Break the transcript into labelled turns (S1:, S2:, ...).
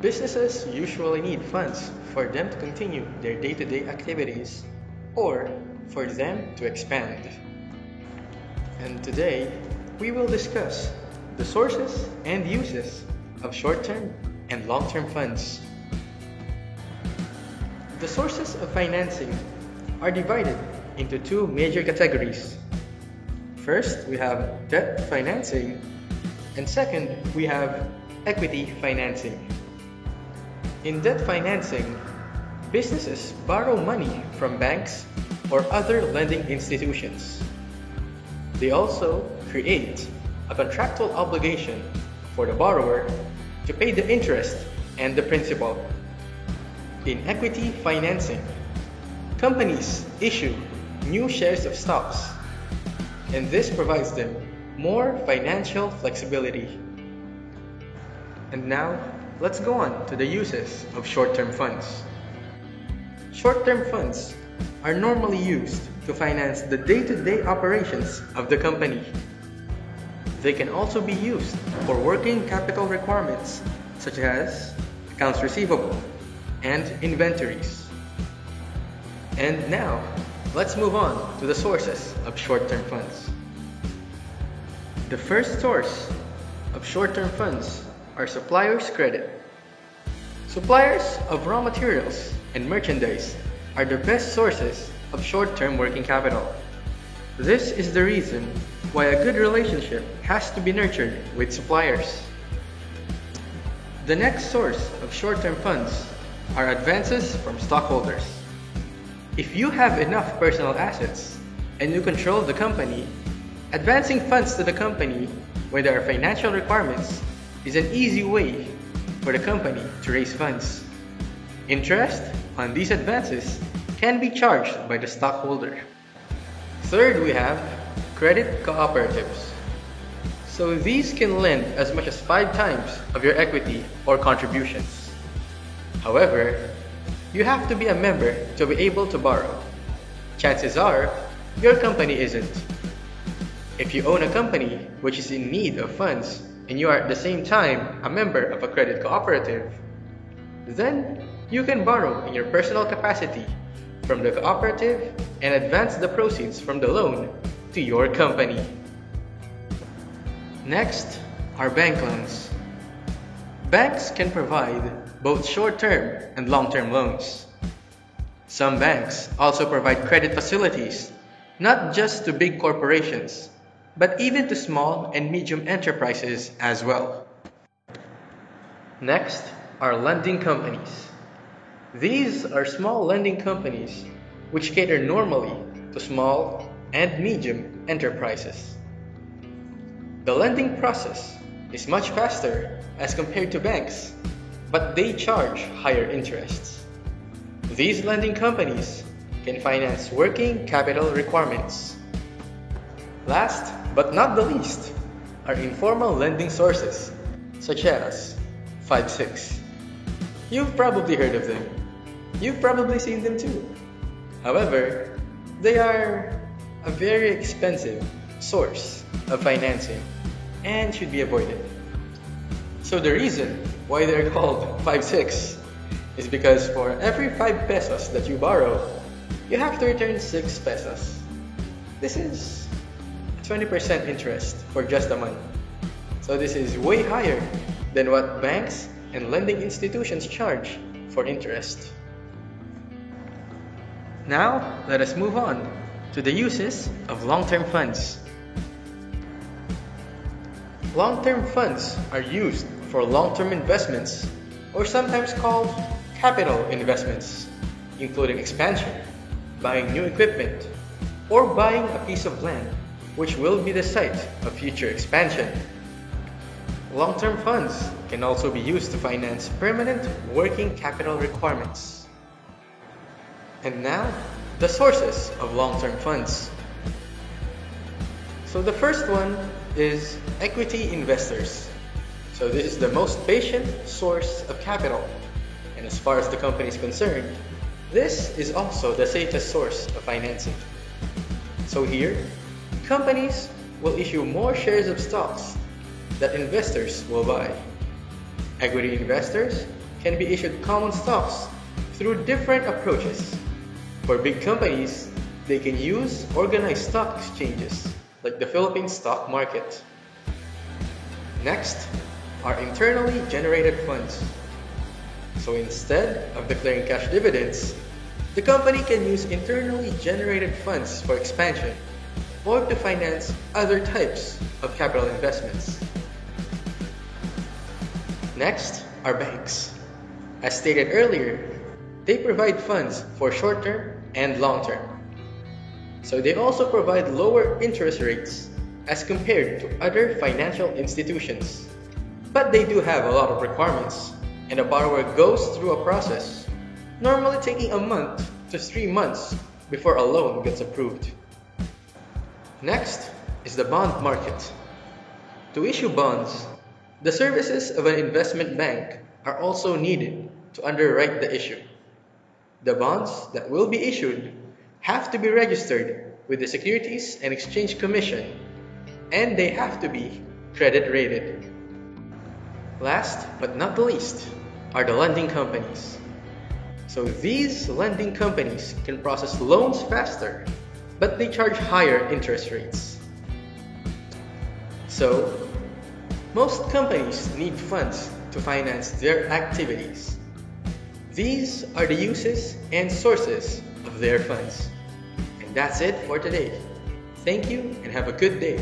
S1: Businesses usually need funds for them to continue their day-to-day activities or for them to expand. And today, we will discuss the sources and uses of short-term and long-term funds. The sources of financing are divided into two major categories. First, we have debt financing, and second, we have equity financing. In debt financing, businesses borrow money from banks or other lending institutions. They also create a contractual obligation for the borrower to pay the interest and the principal. In equity financing, companies issue new shares of stocks, and this provides them more financial flexibility. And now, let's go on to the uses of short-term funds. Short-term funds are normally used to finance the day-to-day operations of the company. They can also be used for working capital requirements such as accounts receivable and inventories. And now, let's move on to the sources of short-term funds. The first source of short-term funds are suppliers' credit. Suppliers of raw materials and merchandise are the best sources of short-term working capital. This is the reason why a good relationship has to be nurtured with suppliers. The next source of short-term funds are advances from stockholders. If you have enough personal assets and you control the company, advancing funds to the company when there are financial requirements is an easy way for the company to raise funds. Interest on these advances can be charged by the stockholder. Third, we have credit cooperatives. So these can lend as much as 5 times of your equity or contributions. However, you have to be a member to be able to borrow. Chances are, your company isn't. If you own a company which is in need of funds and you are at the same time a member of a credit cooperative, then you can borrow in your personal capacity from the cooperative and advance the proceeds from the loan to your company. Next are bank loans. Banks can provide both short-term and long-term loans. Some banks also provide credit facilities, not just to big corporations, but even to small and medium enterprises as well. Next are lending companies. These are small lending companies which cater normally to small and medium enterprises. The lending process is much faster as compared to banks, but they charge higher interests. These lending companies can finance working capital requirements. Last but not the least are informal lending sources such as 5/6. You've probably heard of them. You've probably seen them too. However, they are a very expensive source of financing and should be avoided. So the reason why they're called 5/6 is because for every 5 pesos that you borrow, you have to return 6 pesos. This is 20% interest for just a month. So this is way higher than what banks and lending institutions charge for interest. Now, let us move on to the uses of long-term funds. Long-term funds are used for long-term investments, or sometimes called capital investments, including expansion, buying new equipment, or buying a piece of land which will be the site of future expansion. Long-term funds can also be used to finance permanent working capital requirements. And now, the sources of long-term funds. So the first one is equity investors. So this is the most patient source of capital. And as far as the company is concerned, this is also the safest source of financing. So here, companies will issue more shares of stocks that investors will buy. Equity investors can be issued common stocks through different approaches. For big companies, they can use organized stock exchanges like the Philippine stock market. Next are internally generated funds. So instead of declaring cash dividends, the company can use internally generated funds for expansion or to finance other types of capital investments. Next are banks. As stated earlier, they provide funds for short-term and long-term. So they also provide lower interest rates as compared to other financial institutions. But they do have a lot of requirements, and a borrower goes through a process, normally taking a month to 3 months before a loan gets approved. Next is the bond market. To issue bonds, the services of an investment bank are also needed to underwrite the issue. The bonds that will be issued have to be registered with the Securities and Exchange Commission, and they have to be credit rated. Last but not the least are the lending companies. So these lending companies can process loans faster, but they charge higher interest rates. So, most companies need funds to finance their activities. These are the uses and sources of their funds. And that's it for today. Thank you and have a good day.